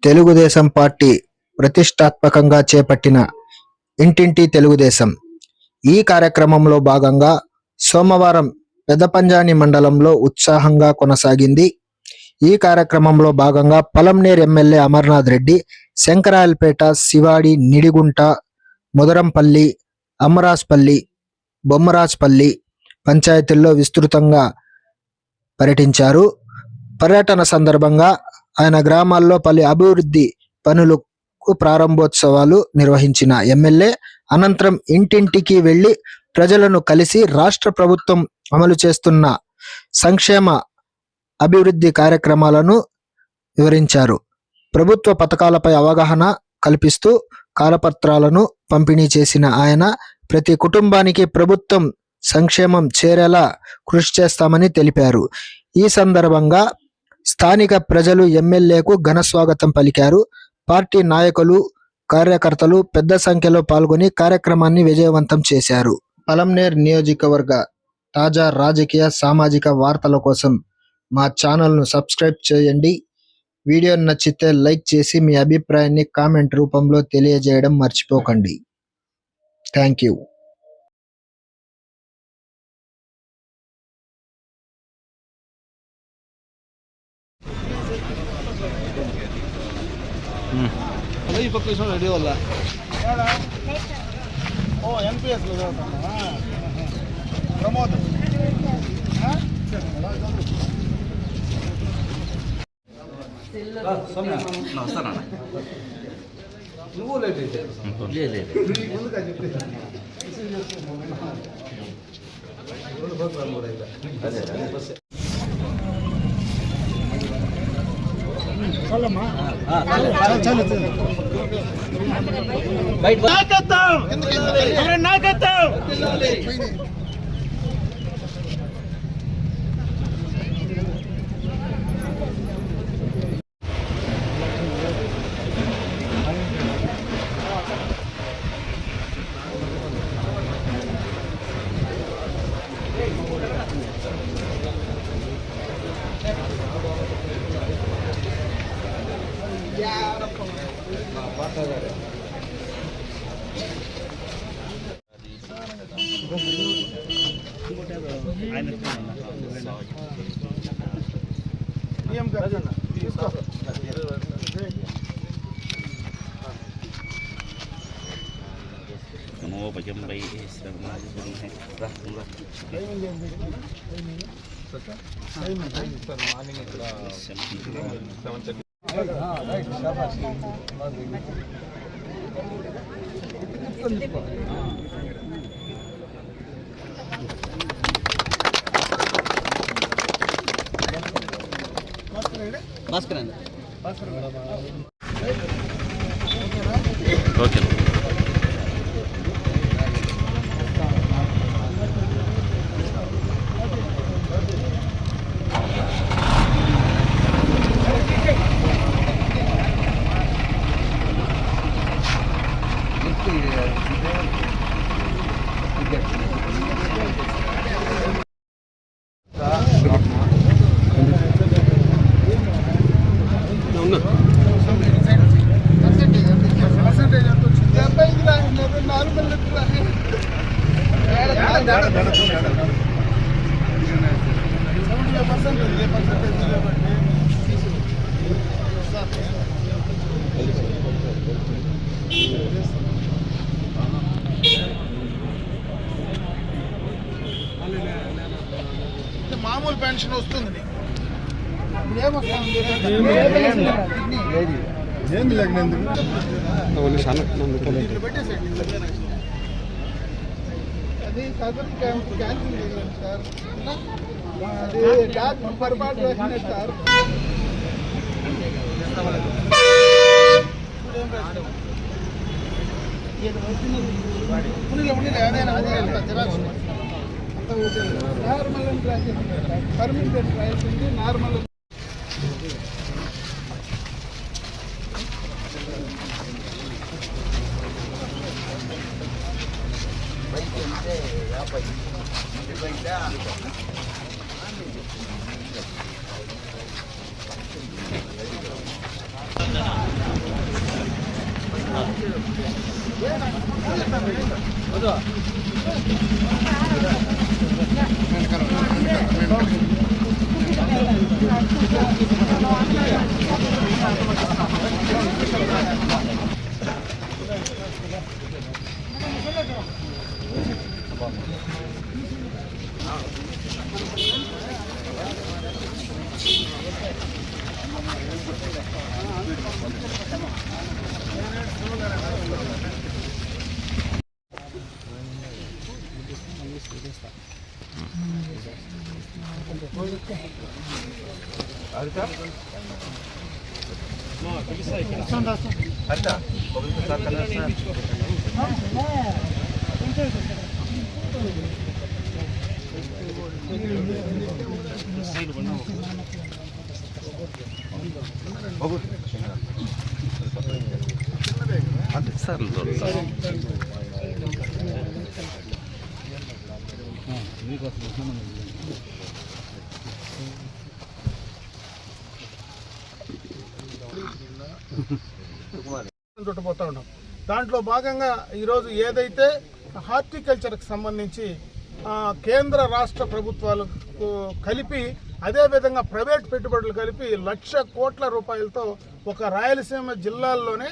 Telugu Desam party ప్రతిష్టాత్మకంగా చేపట్టిన ఇంటింటి తెలుగుదేశం ఈ కార్యక్రమంలో భాగంగా సోమవారం పెదపంజాని మండలంలో ఉత్సాహంగా కొనసాగింది. ఈ కార్యక్రమంలో భాగంగా పలంనేర్ ఎమ్మెల్యే అమర్నాథ్ రెడ్డి శంకరాయలపేట, శివాడి, నిడిగుంట, ముదరంపల్లి, అమ్మరాజ్పల్లి, బొమ్మరాజ్పల్లి పంచాయతీల్లో విస్తృతంగా పర్యటించారు. పర్యటన సందర్భంగా ఆయన గ్రామాల్లో పలు అభివృద్ధి పనులకు ప్రారంభోత్సవాలు నిర్వహించిన ఎమ్మెల్యే అనంతరం ఇంటింటికి వెళ్లి ప్రజలను కలిసి రాష్ట్ర ప్రభుత్వం అమలు చేస్తున్న సంక్షేమ అభివృద్ధి కార్యక్రమాలను వివరించారు. ప్రభుత్వ పథకాలపై అవగాహన కల్పిస్తూ కరపత్రాలను పంపిణీ చేసిన ఆయన ప్రతి కుటుంబానికి ప్రభుత్వం సంక్షేమం చేరేలా కృషి చేస్తామని తెలిపారు. ఈ సందర్భంగా స్థానిక ప్రజలు ఎమ్మెల్యేకు ఘన స్వాగతం పలికారు. పార్టీ నాయకులు, కార్యకర్తలు పెద్ద సంఖ్యలో పాల్గొని కార్యక్రమాన్ని విజయవంతం చేశారు. పలంనేర్ నియోజకవర్గ తాజా రాజకీయ, సామాజిక వార్తల కోసం మా ఛానల్ను సబ్స్క్రైబ్ చేయండి. వీడియో నచ్చితే లైక్ చేసి మీ అభిప్రాయాన్ని కామెంట్ రూపంలో తెలియజేయడం మర్చిపోకండి. Thank you. ಈ ಪಕ್ಕ ರೆಡಿ ಅಲ್ಲ ಓ NPS ಪ್ರಮೋದ್ నమస్తే నువ్వు లేట్ నాయకత్వం భాస్కర్ అండి ఓకే మామూలు పెన్షన్ వస్తుంది అది క్యాన్సిల్ సార్, అది పొరపాటు వేసినట్టు సార్. నార్మల్ పర్మనెంట్ ట్రయల్స్ ఉంది. నార్మల్ బైక్ చుట్టపోతా ఉన్నాం. దాంట్లో భాగంగా ఈరోజు ఏదైతే హార్టికల్చర్కి సంబంధించి కేంద్ర రాష్ట్ర ప్రభుత్వాలకు కలిపి అదేవిధంగా ప్రైవేట్ పెట్టుబడులు కలిపి 1,00,000 కోట్ల రూపాయలతో ఒక రాయలసీమ జిల్లాల్లోనే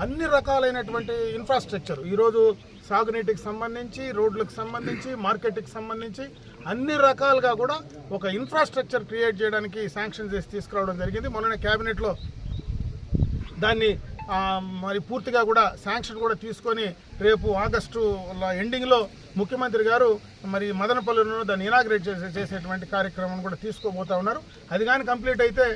అన్ని రకాలైనటువంటి ఇన్ఫ్రాస్ట్రక్చర్ ఈరోజు సాగునీటికి సంబంధించి, రోడ్లకు సంబంధించి, మార్కెట్కి సంబంధించి అన్ని రకాలుగా కూడా ఒక ఇన్ఫ్రాస్ట్రక్చర్ క్రియేట్ చేయడానికి శాంక్షన్ చేసి తీసుకురావడం జరిగింది. మొన్న క్యాబినెట్లో దాన్ని మరి పూర్తిగా కూడా శాంక్షన్ కూడా తీసుకొని రేపు ఆగస్టు ఎండింగ్లో ముఖ్యమంత్రి గారు మరి మదనపల్లిలో దాన్ని ఇనాగ్రేట్ చేసేటువంటి కార్యక్రమం కూడా తీసుకోబోతా ఉన్నారు. అది కానీ కంప్లీట్ అయితే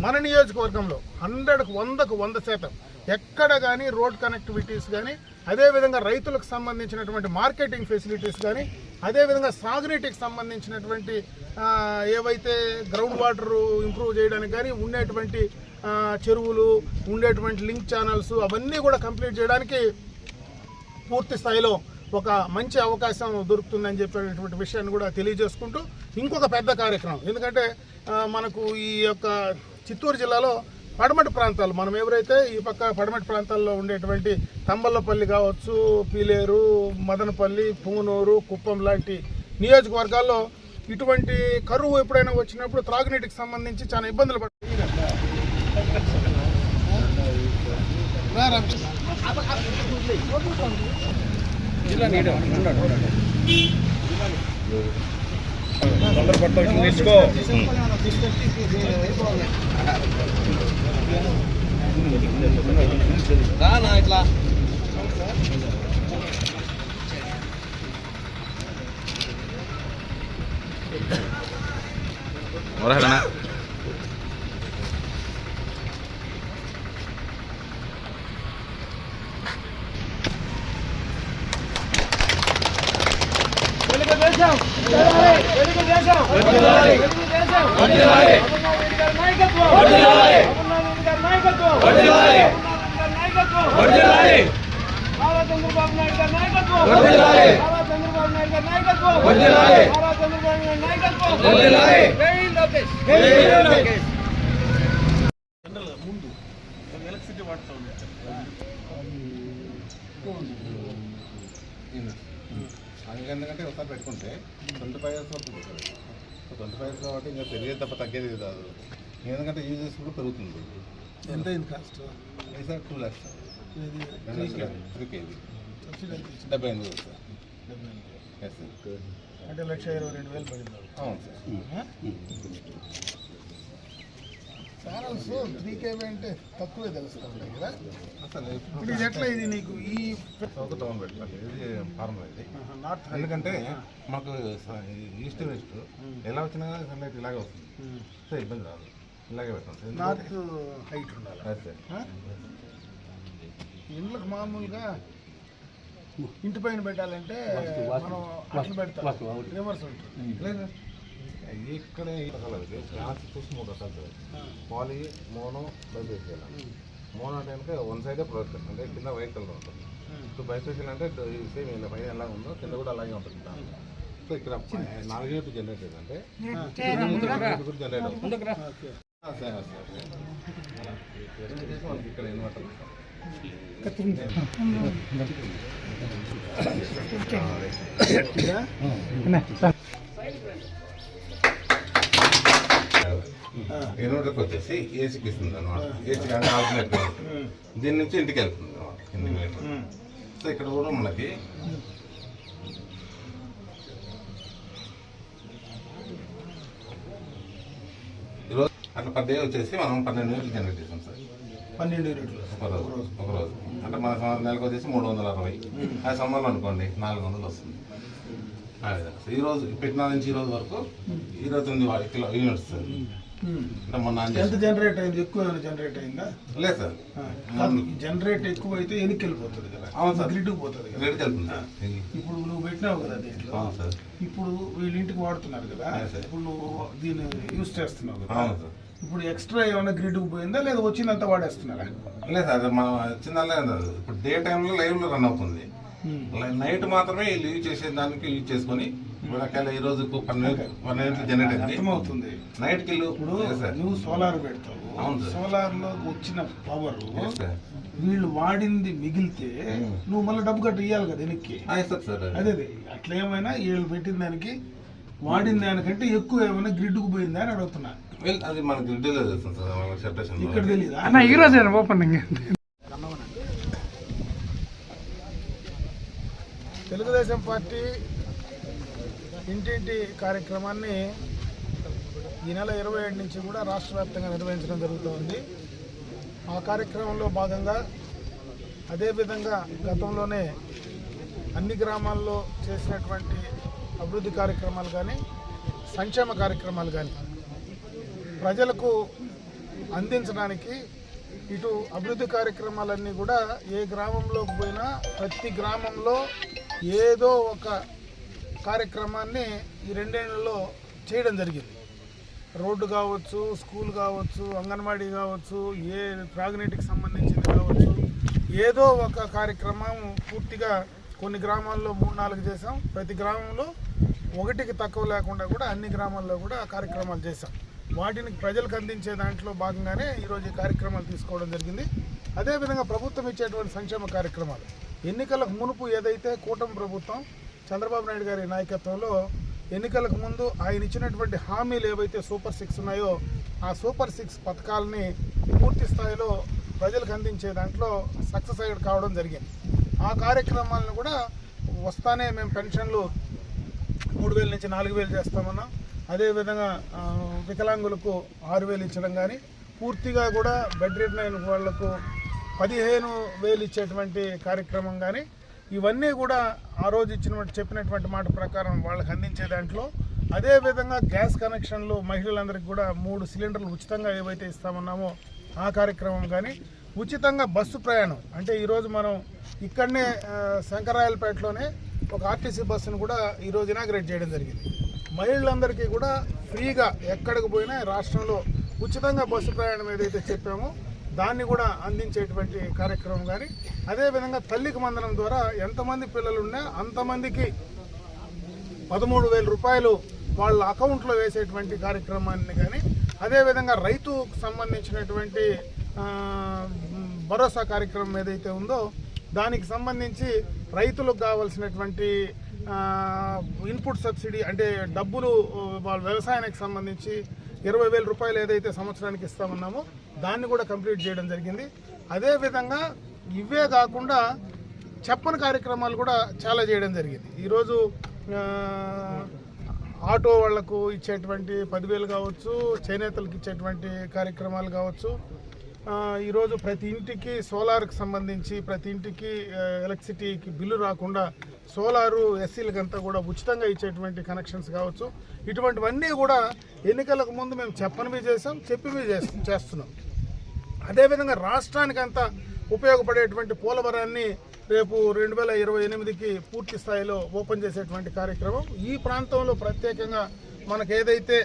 మన నియోజకవర్గంలో 100% ఎక్కడ కానీ రోడ్ కనెక్టివిటీస్ కానీ, అదేవిధంగా రైతులకు సంబంధించినటువంటి మార్కెటింగ్ ఫెసిలిటీస్ కానీ, అదేవిధంగా సాగునీటికి సంబంధించినటువంటి ఏవైతే గ్రౌండ్ వాటర్ ఇంప్రూవ్ చేయడానికి కానీ ఉండేటువంటి చెరువులు, ఉండేటువంటి లింక్ ఛానల్స్ అవన్నీ కూడా కంప్లీట్ చేయడానికి పూర్తి స్థాయిలో ఒక మంచి అవకాశం దొరుకుతుందని చెప్పేటువంటి విషయాన్ని కూడా తెలియజేసుకుంటూ ఇంకొక పెద్ద కార్యక్రమం, ఎందుకంటే మనకు ఈ యొక్క చిత్తూరు జిల్లాలో పడమటి ప్రాంతాలు, మనం ఎవరైతే ఈ పక్క పడమటి ప్రాంతాల్లో ఉండేటువంటి తంబళ్ళపల్లి కావచ్చు, పీలేరు, మదనపల్లి, పుంగనూరు, కుప్పం లాంటి నియోజకవర్గాల్లో ఇటువంటి కరువు ఎప్పుడైనా వచ్చినప్పుడు త్రాగునీటికి సంబంధించి చాలా ఇబ్బందులు పడుతుంది. నేర్చుకో ఇట్లా ముందు ఎలక్ట్రిసిటీ వాడుతూ ఉండొచ్చు. ఎందుకంటే ఒకసారి పెట్టుకుంటే 25 years వరకు 25 years కాబట్టి ఇంకా పెరిగేది తప్ప తగ్గేది కాదు. ఎందుకంటే యూజెస్ కూడా పెరుగుతుంది. ఎంత అయింది cost? Sir 2 lakhs 3 kg 78 sir. Yes sir. అంటే 1,22,000 పడింది. అవును సార్. ఛానల్స్ 3 kb అంటే తక్కువే తెలుస్తుంది కదా అసలు ఇప్పుడు ఇది ఎట్లా, ఇది నీకు ఈ ఒక టౌన్ పెట్టాలి, ఇది ఫార్మర్ ఇది. నార్త్ ఎందుకంటే మాకు ఈస్ట్ వెస్ట్ ఎలా వచ్చినా సన్లైట్ ఇలాగే వస్తుంది, సో ఇబ్బంది రాదు, ఇలాగే పెట్టాం సార్. నార్త్ హైట్ ఉండాలి. సార్ ఇండ్లకు మామూలుగా ఇంటి పైన పెట్టాలంటే మనం అట్లా పెడతాం, రివర్స్ ఉంటుంది. లేదు ఇక్కడ చూసి 3 రకాలు sir. Poly, mono, bifacial. Mono అంటే కనుక 1 సైడ్ ప్రొడక్ట్ అంటే కింద వైట్ కలర్ ఉంటుంది. సో బైఫేషియల్ అంటే సేమ్ ఇలా పైన ఎలా ఉందో కింద కూడా అలాగే ఉంటుంది. సో ఇక్కడ 4 జనరేట్ అంటే జనరేట్ అవుతుంది. ఇక్కడ ఇన్వర్టర్ ఇన్వర్టర్కి వచ్చేసి ఏసీకి ఇస్తుంది అనమాట. ఏసీ కానీ ఆల్టర్నేట్ దీని నుంచి ఇంటికి వెళ్తుంది అనమాట కింది మీటర్. సో ఇక్కడ కూడా మనకి ఈరోజు అట్లా పర్ డే వచ్చేసి మనం 12 యూనిట్లు జనరేట్ చేస్తాం సార్. 12 యూనిట్లు ఒక రోజు అంటే మన నెలకు వచ్చేసి 360. ఆ సమ్మర్లో అనుకోండి 400 వస్తుంది. ఈరోజు పెట్టిన నుంచి ఈరోజు వరకు 29 కిలో యూనిట్స్ సార్. అంటే మొన్న ఎంత జనరేట్ అయింది? ఎక్కువ జనరేట్ అయిందా? లేదు సార్, జనరేట్ ఎక్కువ అయితే ఎనికి వెళ్ళిపోతుంది కదా. అవును సార్, గ్రిడ్కి పోతుంది కదా. గ్రిడ్కి వెళ్తుంది. ఇప్పుడు నువ్వు పెట్టినావు కదా దీంట్లో. అవును సార్. ఇప్పుడు వీళ్ళ ఇంటికి వాడుతున్నారు కదా, ఇప్పుడు నువ్వు దీన్ని యూజ్ చేస్తున్నావు కదా. అవును సార్. ఇప్పుడు ఎక్స్ట్రా ఏమైనా గ్రిడ్కి పోయిందా లేదా వచ్చిందంతా వాడేస్తున్నారా? లేదు సార్, మనం చిన్న ఇప్పుడు డే టైంలో లైవ్లో రన్ అవుతుంది. నైట్ మాత్రమే లీవ్ చేసేదానికి యూజ్ చేసుకొని ఒకవేళ ఈ రోజు 12 జనరేట్ అయింది అర్థమవుతుంది. నైట్ కి ఇప్పుడు నువ్వు సోలార్ పెడతావు. సోలార్ లో వచ్చిన పవర్ వీళ్ళు వాడింది మిగిలితే నువ్వు మళ్ళీ డబ్బు కట్టి ఇవ్వాలి కదా వెనక్కి. అదే అట్లా ఏమైనా వీళ్ళు పెట్టిన దానికి వాడిన దానికంటే ఎక్కువ ఏమైనా గ్రిడ్కు పోయిందా అని అడుగుతున్నా. అది మనకి ఇక్కడ తెలీదా? ఈ రోజు ఓపెనింగ్. తెలుగుదేశం పార్టీ ఇంటింటి కార్యక్రమాన్ని ఈ నెల 27 నుంచి కూడా రాష్ట్ర వ్యాప్తంగా నిర్వహించడం జరుగుతోంది. ఆ కార్యక్రమంలో భాగంగా అదేవిధంగా గతంలోనే అన్ని గ్రామాల్లో చేసినటువంటి అభివృద్ధి కార్యక్రమాలు కానీ సంక్షేమ కార్యక్రమాలు కానీ ప్రజలకు అందించడానికి ఇటు అభివృద్ధి కార్యక్రమాలన్నీ కూడా ఏ గ్రామంలోకి పోయినా ప్రతి గ్రామంలో ఏదో ఒక కార్యక్రమాన్ని ఈ 2 ఏళ్లలో చేయడం జరిగింది. రోడ్డు కావచ్చు, స్కూల్ కావచ్చు, అంగన్వాడీ కావచ్చు, ఏ త్రాగునీటికి సంబంధించింది కావచ్చు, ఏదో ఒక కార్యక్రమం పూర్తిగా కొన్ని గ్రామాల్లో 3-4 చేసాం. ప్రతి గ్రామంలో 1కి తక్కువ లేకుండా కూడా అన్ని గ్రామాల్లో కూడా కార్యక్రమాలు చేశాం. వాటిని ప్రజలకు అందించే దాంట్లో భాగంగానే ఈరోజు ఈ కార్యక్రమాలు తీసుకోవడం జరిగింది. అదేవిధంగా ప్రభుత్వం ఇచ్చేటువంటి సంక్షేమ కార్యక్రమాలు ఎన్నికలకు మునుపు ఏదైతే కూటమి ప్రభుత్వం చంద్రబాబు నాయుడు గారి నాయకత్వంలో ఎన్నికలకు ముందు ఆయన ఇచ్చినటువంటి హామీలు ఏవైతే సూపర్ 6 ఉన్నాయో ఆ సూపర్ 6 పథకాలని పూర్తి స్థాయిలో ప్రజలకు అందించే దాంట్లో సక్సెస్ కావడం జరిగింది. ఆ కార్యక్రమాలను కూడా వస్తానే మేము పెన్షన్లు 3,000 నుంచి 4,000 చేస్తామన్నాం. అదేవిధంగా వికలాంగులకు 6,000 ఇచ్చడం కానీ, పూర్తిగా కూడా బెడ్ రిడెన్ అయిన వాళ్లకు 15,000 ఇచ్చేటువంటి కార్యక్రమం కానీ, ఇవన్నీ కూడా ఆ రోజు చెప్పినటువంటి మాట ప్రకారం వాళ్ళకి అందించే దాంట్లో, అదేవిధంగా గ్యాస్ కనెక్షన్లు మహిళలందరికీ కూడా 3 సిలిండర్లు ఉచితంగా ఏవైతే ఇస్తామన్నామో ఆ కార్యక్రమం కానీ, ఉచితంగా బస్సు ప్రయాణం అంటే ఈరోజు మనం ఇక్కడనే శంకరాయలపేటలోనే ఒక ఆర్టీసీ బస్సును కూడా ఈరోజు ఇనాగ్రేట్ చేయడం జరిగింది. మహిళలందరికీ కూడా ఫ్రీగా ఎక్కడికి పోయినా రాష్ట్రంలో ఉచితంగా బస్సు ప్రయాణం ఏదైతే చెప్పామో దాన్ని కూడా అందించేటువంటి కార్యక్రమం కానీ, అదేవిధంగా తల్లికి వందనం ద్వారా ఎంతమంది పిల్లలు ఉన్నా అంతమందికి 13,000 రూపాయలు వాళ్ళ అకౌంట్లో వేసేటువంటి కార్యక్రమాన్ని కానీ, అదేవిధంగా రైతుకు సంబంధించినటువంటి భరోసా కార్యక్రమం ఏదైతే ఉందో దానికి సంబంధించి రైతులకు కావాల్సినటువంటి ఇన్పుట్ సబ్సిడీ అంటే డబ్బులు వాళ్ళ వ్యవసాయానికి సంబంధించి 20,000 రూపాయలు ఏదైతే సంవత్సరానికి ఇస్తామన్నామో దాన్ని కూడా కంప్లీట్ చేయడం జరిగింది. అదేవిధంగా ఇవే కాకుండా చెప్పని కార్యక్రమాలు కూడా చాలా చేయడం జరిగింది. ఈరోజు ఆటో వాళ్లకు ఇచ్చేటువంటి 10,000 కావచ్చు, చేనేతలకు ఇచ్చేటువంటి కార్యక్రమాలు కావచ్చు, ఈరోజు ప్రతి ఇంటికి సోలార్కి సంబంధించి ప్రతి ఇంటికి ఎలక్ట్రిసిటీకి బిల్లు రాకుండా సోలారు ఎస్సీలకంతా కూడా ఉచితంగా ఇచ్చేటువంటి కనెక్షన్స్ కావచ్చు, ఇటువంటివన్నీ కూడా ఎన్నికలకు ముందు మేము చెప్పనివి చేసాం, చెప్పివి చేస్తున్నాం. అదేవిధంగా రాష్ట్రానికంతా ఉపయోగపడేటువంటి పోలవరాన్ని రేపు 2028కి పూర్తి స్థాయిలో ఓపెన్ చేసేటువంటి కార్యక్రమం. ఈ ప్రాంతంలో ప్రత్యేకంగా మనకు ఏదైతే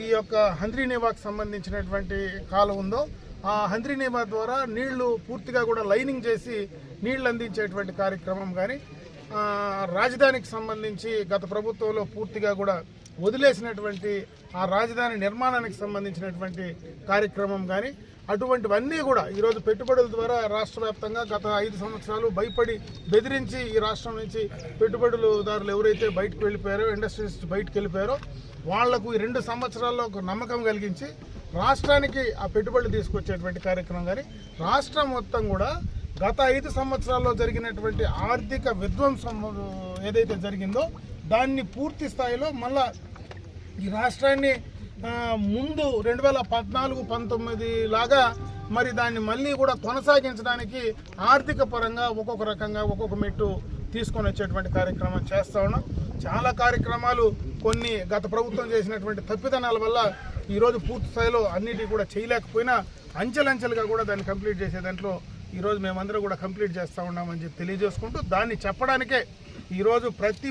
ఈ యొక్క హంద్రీనేవాకు సంబంధించినటువంటి కాలం ఉందో ఆ హంద్రీనేవా ద్వారా నీళ్లు పూర్తిగా కూడా లైనింగ్ చేసి నీళ్లు అందించేటువంటి కార్యక్రమం కానీ, రాజధానికి సంబంధించి గత ప్రభుత్వంలో పూర్తిగా కూడా వదిలేసినటువంటి ఆ రాజధాని నిర్మాణానికి సంబంధించినటువంటి కార్యక్రమం కానీ, అటువంటివన్నీ కూడా ఈరోజు పెట్టుబడుల ద్వారా రాష్ట్ర వ్యాప్తంగా గత 5 సంవత్సరాలు భయపడి బెదిరించి ఈ రాష్ట్రం నుంచి పెట్టుబడులదారులు ఎవరైతే బయటకు వెళ్ళిపోయారో, ఇండస్ట్రీస్ బయటకు వెళ్ళిపోయారో వాళ్లకు ఈ 2 సంవత్సరాల్లో ఒక నమ్మకం కలిగించి రాష్ట్రానికి ఆ పెట్టుబడులు తీసుకొచ్చేటువంటి కార్యక్రమం. కానీ రాష్ట్రం మొత్తం కూడా గత 5 సంవత్సరాల్లో జరిగినటువంటి ఆర్థిక విధ్వంసం ఏదైతే జరిగిందో దాన్ని పూర్తి స్థాయిలో మళ్ళా ఈ రాష్ట్రాన్ని ముందు 2014-19 లాగా మరి దాన్ని మళ్ళీ కూడా కొనసాగించడానికి ఆర్థిక పరంగా ఒక్కొక్క రకంగా ఒక్కొక్క మెట్టు తీసుకొని వచ్చేటువంటి కార్యక్రమం చేస్తూ ఉన్నాం. చాలా కార్యక్రమాలు కొన్ని గత ప్రభుత్వం చేసినటువంటి తప్పిదనాల వల్ల ఈరోజు పూర్తి స్థాయిలో అన్నిటి కూడా చేయలేకపోయినా అంచెలంచెలుగా కూడా దాన్ని కంప్లీట్ చేసే దాంట్లో ఈరోజు మేమందరం కూడా కంప్లీట్ చేస్తూ ఉన్నామని చెప్పి తెలియజేసుకుంటూ దాన్ని చెప్పడానికే ఈరోజు ప్రతి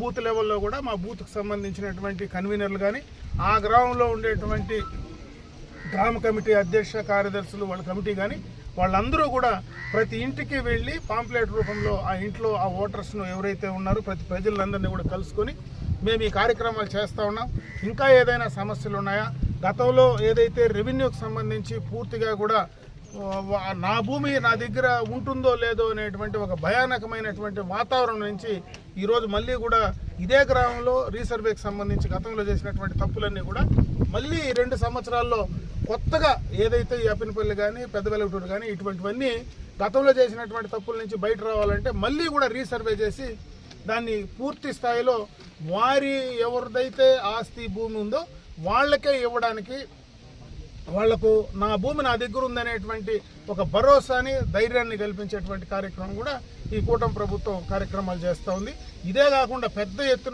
బూత్ లెవెల్లో కూడా మా బూత్కి సంబంధించినటువంటి కన్వీనర్లు కానీ ఆ గ్రామంలో ఉండేటువంటి గ్రామ కమిటీ అధ్యక్ష కార్యదర్శులు వాళ్ళ కమిటీ కానీ వాళ్ళందరూ కూడా ప్రతి ఇంటికి వెళ్ళి పాంప్లెట్ రూపంలో ఆ ఇంట్లో ఆ ఓటర్స్ను ఎవరైతే ఉన్నారో ప్రతి ప్రజలందరినీ కూడా కలుసుకొని మేము ఈ కార్యక్రమాలు చేస్తూ ఉన్నాం. ఇంకా ఏదైనా సమస్యలు ఉన్నాయా, గతంలో ఏదైతే రెవెన్యూకి సంబంధించి పూర్తిగా కూడా నా భూమి నా దగ్గర ఉంటుందో లేదో అనేటువంటి ఒక భయానకమైనటువంటి వాతావరణం నుంచి ఈరోజు మళ్ళీ కూడా ఇదే గ్రామంలో రీసర్వేకి సంబంధించి గతంలో చేసినటువంటి తప్పులన్నీ కూడా మళ్ళీ 2 సంవత్సరాల్లో కొత్తగా ఏదైతే ఈ అప్పినపల్లి కానీ పెద్ద వెలుగుటూరు కానీ ఇటువంటివన్నీ గతంలో చేసినటువంటి తప్పుల నుంచి బయట రావాలంటే మళ్ళీ కూడా రీసర్వే చేసి దాన్ని పూర్తి స్థాయిలో వారి ఎవరిదైతే ఆస్తి భూమి ఉందో వాళ్ళకే ఇవ్వడానికి, వాళ్లకు నా భూమి నా దగ్గర ఉందనేటువంటి ఒక భరోసాని ధైర్యాన్ని కల్పించేటువంటి కార్యక్రమం కూడా ఈ కూటమి ప్రభుత్వం కార్యక్రమాలు చేస్తూ ఉంది. ఇదే కాకుండా పెద్ద ఎత్తున